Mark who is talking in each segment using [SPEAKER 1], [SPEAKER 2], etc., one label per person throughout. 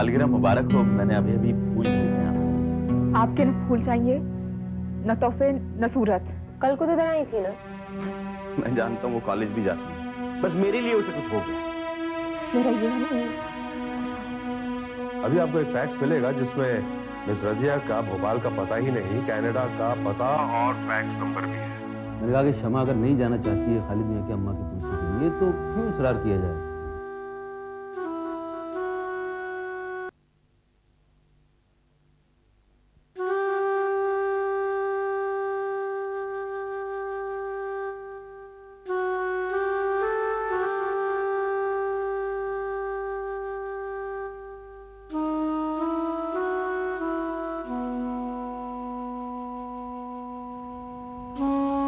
[SPEAKER 1] सालगिरह मुबारक हो। मैंने अभी अभी फूल भेजे हैं।
[SPEAKER 2] आपके न फूल चाहिए, न तोहफे, न सूरत।
[SPEAKER 3] कल को तो इधर आई थी ना।
[SPEAKER 1] मैं जानता हूँ वो कॉलेज भी जाती है, बस मेरे लिए उसे कुछ हो गया।
[SPEAKER 2] मेरा ये नहीं।
[SPEAKER 4] अभी आपको एक फैक्स मिलेगा जिसमें मिस रजिया का भोपाल का पता ही नहीं, कनाडा का पता और फैक्स नंबर भी है।
[SPEAKER 5] मैंने कहा कि शमा अगर नहीं जाना चाहती है खालिद मियां की अम्मा की पूछने के लिए तो क्यों इसरार किया जाए।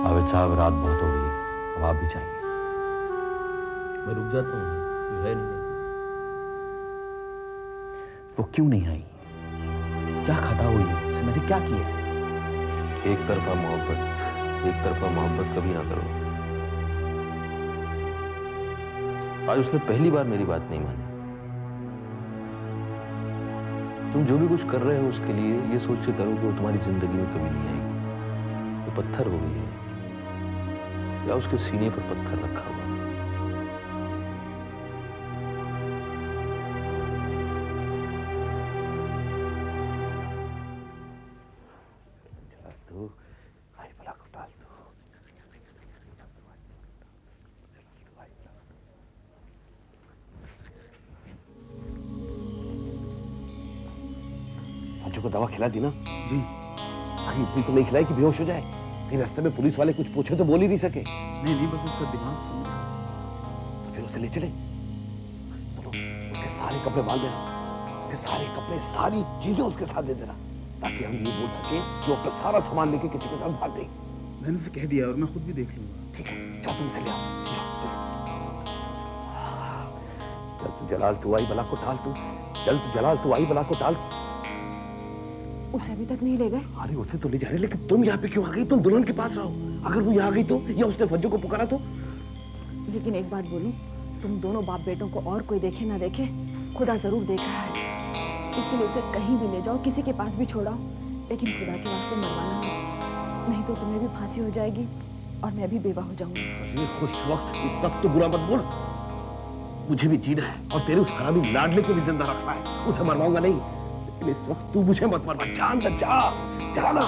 [SPEAKER 5] आबिद साहब, रात बहुत हो गई, अब आप भी चाहिए।
[SPEAKER 6] मैं रुक जाता हूँ, कोई है नहीं।
[SPEAKER 1] वो क्यों नहीं आई? क्या खता हुई है मुझसे? मैंने क्या किया है?
[SPEAKER 6] एक तरफा मोहब्बत कभी ना करो। आज उसने पहली बार मेरी बात नहीं मानी। तुम जो भी कुछ कर रहे हो उसके लिए ये सोच के करो कि वो तुम्हारी जिंदगी में कभी नहीं आएगी। वो पत्थर हो गई है या उसके सीने पर पत्थर रखा हुआ।
[SPEAKER 7] को दवा खिला दी ना?
[SPEAKER 8] जी।
[SPEAKER 7] अरे इतनी तो नहीं खिलाई कि बेहोश हो जाए। कहीं रास्ते में पुलिस वाले कुछ पूछे तो बोल ही नहीं सके।
[SPEAKER 8] नहीं, बस उसका दिमाग सुन सा।
[SPEAKER 7] तो फिर उसे ले चले। चलो, उसके सारे कपड़े बांध देना, उसके सारे कपड़े, सारी चीजें उसके साथ दे देना, ताकि हम ये बोल सके कि वो अपना सारा सामान लेके किसी के साथ भाग गई।
[SPEAKER 8] मैंने उसे कह दिया और मैं खुद भी देख लूंगा।
[SPEAKER 7] ठीक है, जाओ तुम उसे ले आओ। चल तू जलाल, तू आई बला को टाल। तू चल, तू जलाल, तू आई बला को टाल।
[SPEAKER 2] उसे अभी तक नहीं ले गए?
[SPEAKER 7] अरे उसे तो ले जा रहे, लेकिन तुम यहाँ पे क्यों आ गई? तुम दुल्हन के पास रहो। अगर वो यहाँ आ गई तो, या उसने फज्जो को पुकारा तो?
[SPEAKER 2] लेकिन एक बात बोलूं, तुम दोनों बाप बेटों को और कोई देखे ना देखे, खुदा जरूर देख रहा है। इसलिए उसे कहीं भी ले जाओ, किसी के पास भी छोड़ाओ, लेकिन खुदा के वास्ते मरवाना नहीं तो तुम्हें भी फांसी हो जाएगी और मैं भी बेवा हो जाऊंगी।
[SPEAKER 7] ये खुश वक्त, इस वक्त तो बुरा मत बोल। मुझे भी जीना है और तेरे उस हरामी लाडले को भी जिंदा रखना है। उसे मरवाऊंगा नहीं, लेकिन इस वक्त तू मुझे मत मरवा। जान दे, जाना।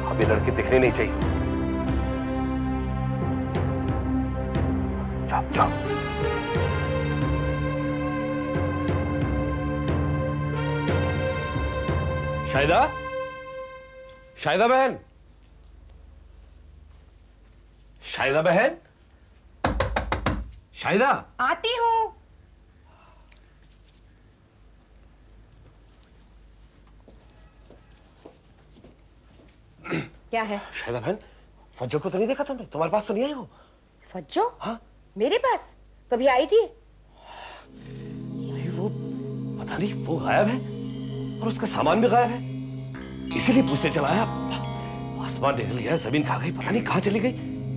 [SPEAKER 7] अब ये लड़की दिखनी नहीं चाहिए। जाओ जाओ। शाहिदा, शाहिदा बहन, शाहिदा बहन, शाहिदा।
[SPEAKER 3] आती हूँ। क्या है?
[SPEAKER 7] शाहिदा बहन, फज्जो को तो नहीं देखा तुमने? तुम्हारे पास तो नहीं आई वो?
[SPEAKER 3] फज्जो?
[SPEAKER 7] हाँ,
[SPEAKER 3] मेरे पास कभी आई थी?
[SPEAKER 7] वो पता नहीं, वो गायब है और उसका सामान भी गायब है। इसीलिए पूछने चला आया। आसमान निकल गया, जमीन खा गई, पता नहीं कहाँ चली गई।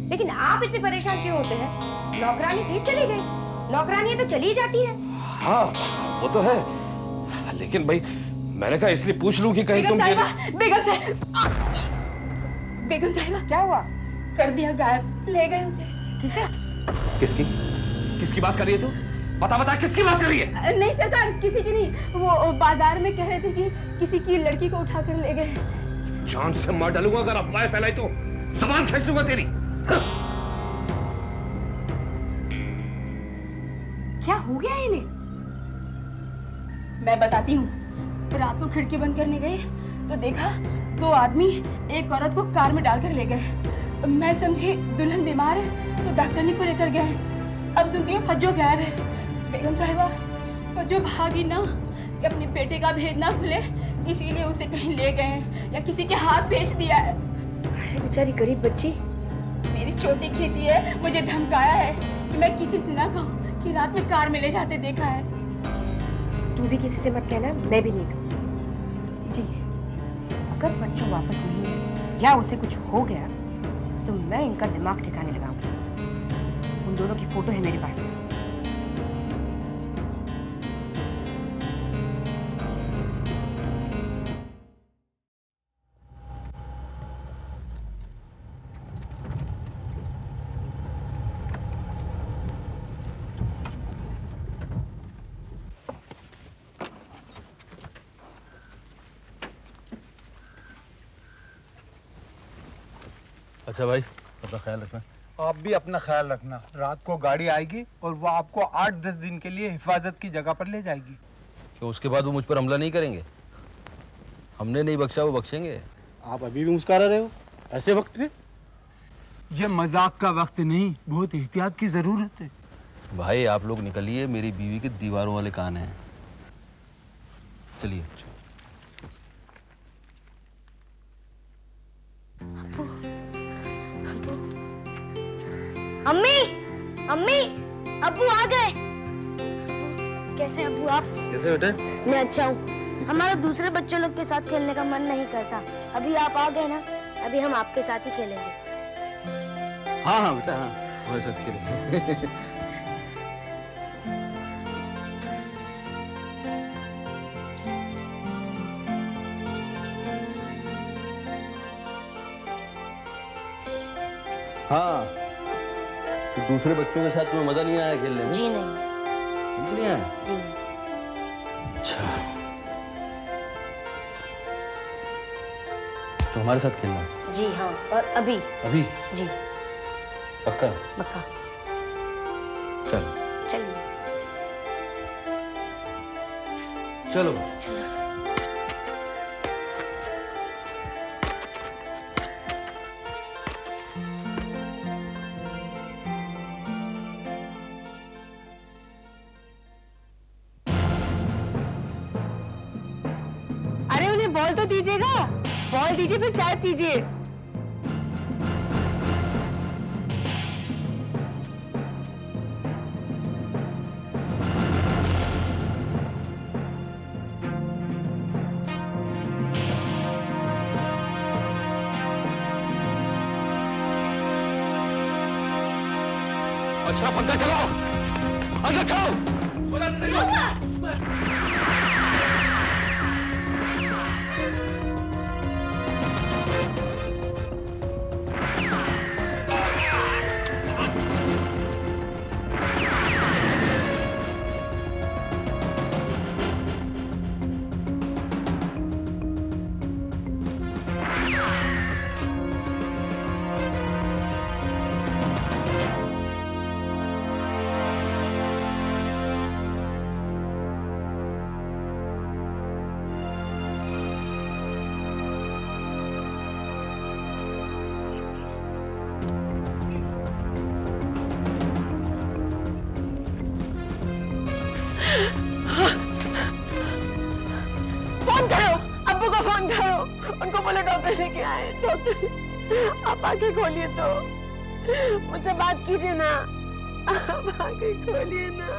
[SPEAKER 3] लेकिन आप इतने परेशान क्यों होते हैं? नौकरानी थी, चली गई। नौकरानी तो चली जाती है।
[SPEAKER 7] हाँ वो तो है, लेकिन भाई मैंने कहा इसलिए पूछ लूं कि कहीं तुम
[SPEAKER 2] बेगम साहिबा,
[SPEAKER 3] क्या हुआ?
[SPEAKER 2] कर दिया गायब, ले गए उसे।
[SPEAKER 3] किसे?
[SPEAKER 7] किसकी बात कर रही है तू? बता किसकी बात कर रही है?
[SPEAKER 2] नहीं सरकार, किसी की नहीं। वो बाजार में कह रहे थे कि किसी की लड़की को उठाकर ले गए।
[SPEAKER 7] जान से मार डालूंगा अगर अफवाहें फैलाई तो, जबान खींच लूंगा तेरी।
[SPEAKER 3] क्या हो गया इन्हें?
[SPEAKER 2] मैं बताती हूँ। रात को खिड़की बंद करने गई तो देखा दो आदमी एक औरत को कार में डालकर ले गए। मैं समझी दुल्हन बीमार है तो डॉक्टर को लेकर गए। अब सुनती हूँ फज्जो गायब है। बेगम साहिबा, फज्जो भागी ना, अपने बेटे का भेद ना खुले, इसीलिए उसे कहीं ले गए या किसी के हाथ भेज दिया है।
[SPEAKER 3] बेचारी गरीब बच्ची।
[SPEAKER 2] मेरी चोटी खींची है, मुझे धमकाया है कि मैं किसी से ना कहूँ कि रात में कार में ले जाते देखा है।
[SPEAKER 3] तू भी किसी से मत कहना, मैं भी नहीं कहूँ। जी, अगर बच्चों वापस नहीं आए या उसे कुछ हो गया तो मैं इनका दिमाग ठिकाने लगाऊंगी। उन दोनों की फोटो है मेरे पास।
[SPEAKER 5] अच्छा भाई, अपना ख्याल रखना।
[SPEAKER 9] आप भी अपना ख्याल रखना। रात को गाड़ी आएगी और वो आपको 8-10 दिन के लिए हिफाजत की जगह पर ले जाएगी।
[SPEAKER 5] क्यों उसके बाद वो मुझ पर हमला नहीं करेंगे? हमने नहीं बख्शा, वो बख्शेंगे।
[SPEAKER 8] आप अभी भी मुस्कुरा रहे हो ऐसे वक्त पे?
[SPEAKER 9] ये मजाक का वक्त नहीं, बहुत एहतियात की जरूरत है।
[SPEAKER 5] भाई आप लोग निकलिए, मेरी बीवी के दीवारों वाले कान हैं। चलिए।
[SPEAKER 10] अम्मी, अम्मी, अब्बू आ गए। कैसे अब्बू आप?
[SPEAKER 8] कैसे बेटे?
[SPEAKER 10] मैं अच्छा हूँ। हमारा दूसरे बच्चों लोग के साथ खेलने का मन नहीं करता। अभी आप आ गए ना, अभी हम आपके साथ ही खेलेंगे।
[SPEAKER 8] हाँ हाँ बेटा, हाँ हमारे साथ खेलेंगे।
[SPEAKER 5] हाँ, तो दूसरे बच्चों के साथ तुम्हें मजा नहीं आया खेलने में?
[SPEAKER 10] जी नहीं।
[SPEAKER 5] नहीं आया?
[SPEAKER 10] जी।
[SPEAKER 5] अच्छा, तो हमारे साथ खेलना?
[SPEAKER 10] जी हाँ, और अभी?
[SPEAKER 5] अभी?
[SPEAKER 10] जी।
[SPEAKER 5] पक्का?
[SPEAKER 10] पक्का।
[SPEAKER 5] चलो।
[SPEAKER 10] चलिए।
[SPEAKER 5] चलो।
[SPEAKER 10] चलो।
[SPEAKER 2] बॉल तो दीजिएगा, बॉल दीजिए फिर चाय पीजिए।
[SPEAKER 7] अच्छा पंखा चलाओ, अंदर जाओ।
[SPEAKER 2] उनको बोलो डॉक्टर लेके आए। डॉक्टर आप आंखें खोलिए तो, मुझसे बात कीजिए ना, आप आंखें खोलिए ना।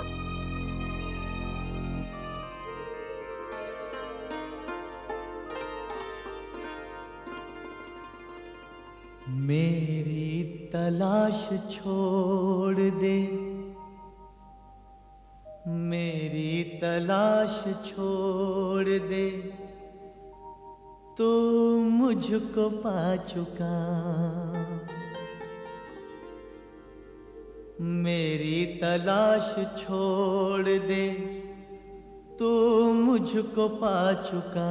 [SPEAKER 11] मेरी तलाश छोड़ दे, मेरी तलाश छोड़ दे, तू मुझको पा चुका। मेरी तलाश छोड़ दे, तू मुझको पा चुका।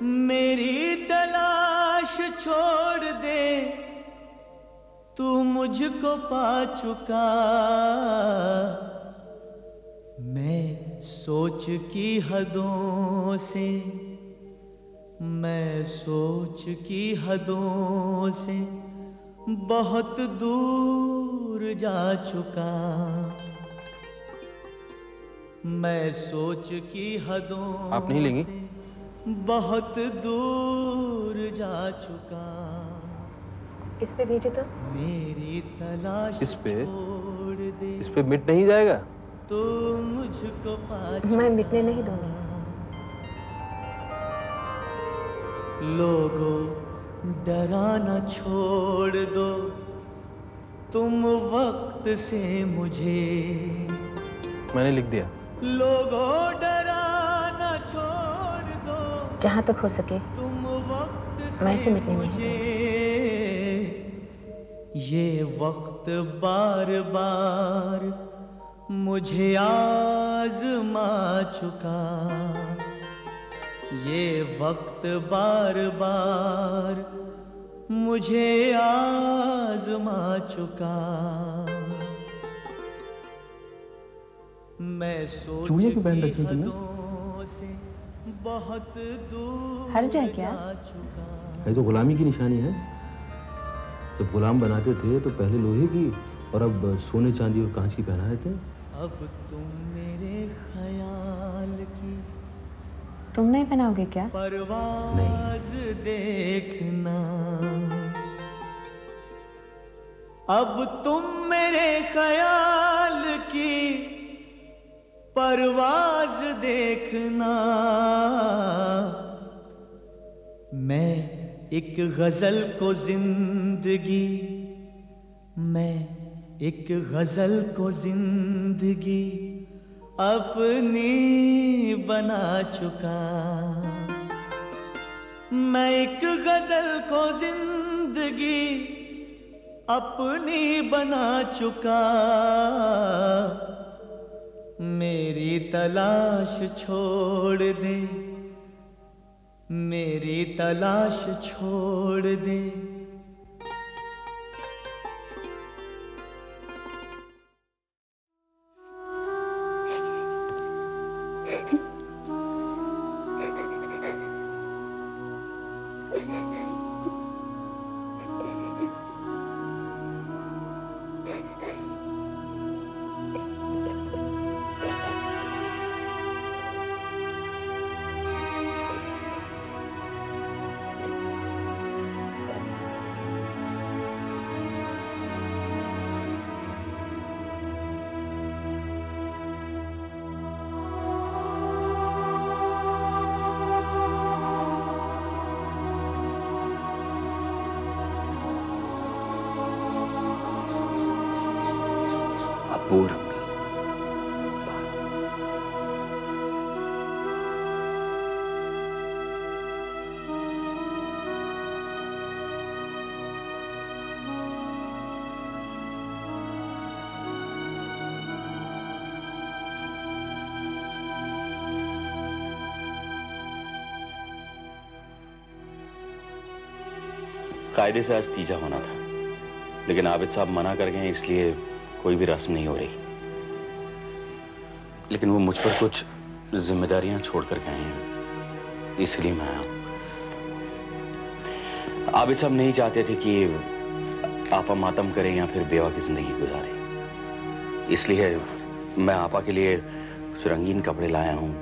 [SPEAKER 11] मेरी तलाश छोड़ दे, तू मुझको पा चुका। मैं सोच की हदों से मैं सोच की हदों से बहुत दूर जा चुका, मैं सोच की हदों
[SPEAKER 6] आप नहीं लेंगी?
[SPEAKER 11] से बहुत दूर जा चुका।
[SPEAKER 2] इस पे दीजिए तो।
[SPEAKER 11] मेरी तलाश
[SPEAKER 6] इस पे?
[SPEAKER 11] छोड़ दे,
[SPEAKER 6] इस पे मिट नहीं जाएगा?
[SPEAKER 11] तो मुझको पा
[SPEAKER 2] मैं मिटने नहीं दूंगी।
[SPEAKER 11] लोगों डराना छोड़ दो तुम वक्त से मुझे,
[SPEAKER 6] मैंने लिख दिया।
[SPEAKER 11] लोगों डराना छोड़ दो
[SPEAKER 2] जहाँ तक हो सके
[SPEAKER 11] तुम वक्त
[SPEAKER 2] मैं इसे
[SPEAKER 11] से
[SPEAKER 2] मिटने नहीं
[SPEAKER 11] मुझे। ये वक्त बार बार मुझे आज़मा चुका, ये वक्त बार बार मुझे आज़मा चुका। मैं सोच
[SPEAKER 1] चूड़ियाँ क्यों पहन रखी हैं तुमने?
[SPEAKER 11] हदों से बहुत दूर
[SPEAKER 2] हर्ज है क्या?
[SPEAKER 11] जा चुका।
[SPEAKER 5] ये तो गुलामी की निशानी है। जब गुलाम बनाते थे तो पहले लोहे की और अब सोने चांदी और कांच की पहना देते हैं।
[SPEAKER 11] अब तुम मेरे ख्याल की
[SPEAKER 2] तुम नहीं पहनाओगे क्या?
[SPEAKER 11] परवाज़ देखना, अब तुम मेरे ख्याल की परवाज़ देखना। मैं एक गजल को जिंदगी, मैं एक गजल को जिंदगी अपनी बना चुका, मैं एक गजल को जिंदगी अपनी बना चुका। मेरी तलाश छोड़ दे, मेरी तलाश छोड़ दे।
[SPEAKER 1] अबूर
[SPEAKER 12] कायदे से आज तीजा होना था, लेकिन आबिद साहब मना कर गए, इसलिए कोई भी रस्म नहीं हो रही। लेकिन वो मुझ पर कुछ जिम्मेदारियां छोड़ कर गए हैं, इसलिए मैं आया। आबिद साहब नहीं चाहते थे कि आपा मातम करें या फिर बेवा की जिंदगी गुजारें, इसलिए मैं आपा के लिए कुछ रंगीन कपड़े लाया हूं,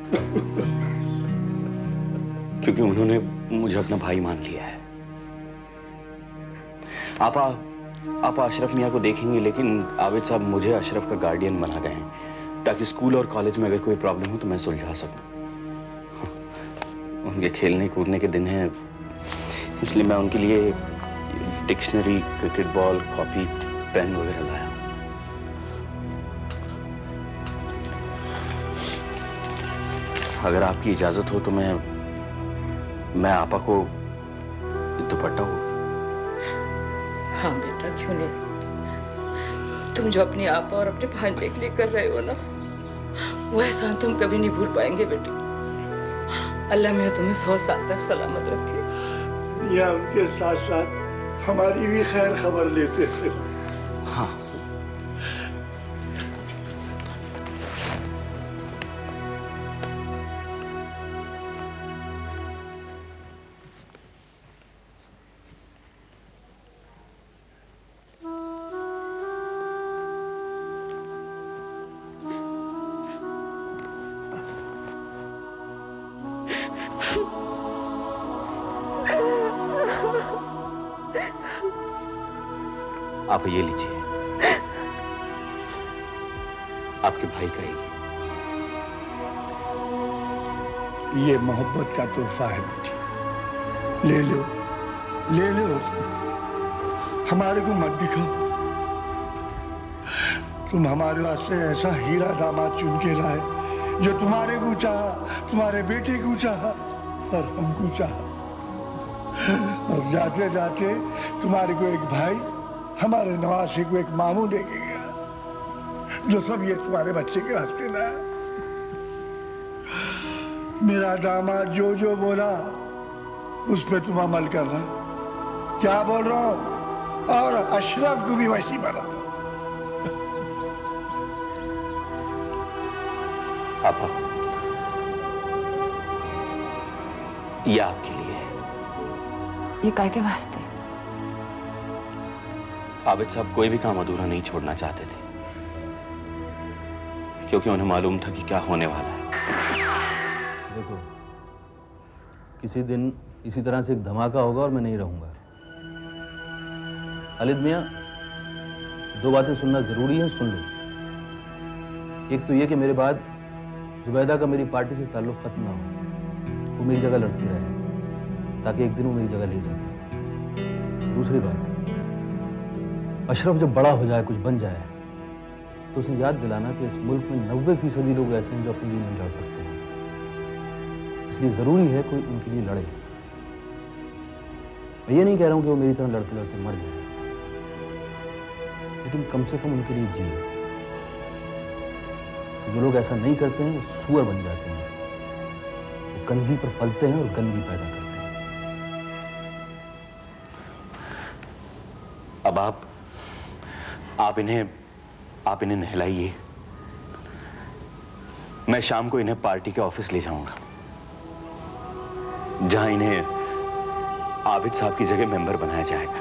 [SPEAKER 12] क्योंकि उन्होंने मुझे अपना भाई मान लिया है। आप अशरफ मियाँ को देखेंगे, लेकिन आबिद साहब मुझे अशरफ का गार्डियन बना गए हैं, ताकि स्कूल और कॉलेज में अगर कोई प्रॉब्लम हो तो मैं सुलझा सकूं। उनके खेलने कूदने के दिन हैं, इसलिए मैं उनके लिए dictionary, cricket ball, copy, pen वगैरह लाया हूं। अगर आपकी इजाजत हो तो मैं आपा को दुपट्टा हो।
[SPEAKER 13] हाँ बेटा, क्यों नहीं। तुम जो अपनी आपा और अपने भांजे के लिए कर रहे हो ना, वो एहसान तुम कभी नहीं भूल पाएंगे बेटी। अल्लाह मियाँ तुम्हें 100 साल तक सलामत रखे।
[SPEAKER 14] या उनके साथ साथ हमारी भी खैर खबर लेते थे।
[SPEAKER 12] हाँ। आप ये लीजिए, आपके भाई का
[SPEAKER 14] ये मोहब्बत का तोहफा है बेटी, ले लो उसको, हमारे को मत दिखाओ। तुम हमारे वास्ते ऐसा हीरा दामाद चुन के लाए जो तुम्हारे को चाहा, तुम्हारे बेटे को चाहा और हमको चाहा, और जाते जाते तुम्हारे को एक भाई, हमारे नवासे को एक मामू दे के गया, जो सब ये तुम्हारे बच्चे के वास्ते लाया। मेरा दामाद जो बोला उस पे तुम अमल करना। क्या बोल रहा हूं? और अशरफ को भी वैसी बना दो।
[SPEAKER 12] पापा, ये आपके लिए है।
[SPEAKER 2] ये काय के वास्ते?
[SPEAKER 12] आबिद साहब कोई भी काम अधूरा नहीं छोड़ना चाहते थे, क्योंकि उन्हें मालूम था कि क्या होने वाला है।
[SPEAKER 5] देखो, किसी दिन इसी तरह से एक धमाका होगा और मैं नहीं रहूंगा। खालिद मियां, दो बातें सुनना जरूरी है, सुन लो। एक तो ये कि मेरे बाद जुबैदा का मेरी पार्टी से ताल्लुक खत्म ना हो, वो मेरी जगह लड़ती रहे, ताकि एक दिन वो मेरी जगह ले सके। दूसरी बात, अशरफ जब बड़ा हो जाए, कुछ बन जाए, तो उसे याद दिलाना कि इस मुल्क में 90% लोग ऐसे हैं जो अपने लिए नहीं लड़ सकते हैं। इसलिए जरूरी है कोई उनके लिए लड़े। मैं ये नहीं कह रहा हूं कि वो मेरी तरह लड़ते लड़ते मर जाए, लेकिन कम से कम उनके लिए जिए। जो लोग ऐसा नहीं करते हैं वो सुअर बन जाते हैं, वो गंदगी पर पलते हैं और गंदगी पैदा करते हैं।
[SPEAKER 12] अब आप इन्हें नहलाइए। मैं शाम को इन्हें पार्टी के ऑफिस ले जाऊंगा, जहां इन्हें आबिद साहब की जगह मेंबर बनाया जाएगा।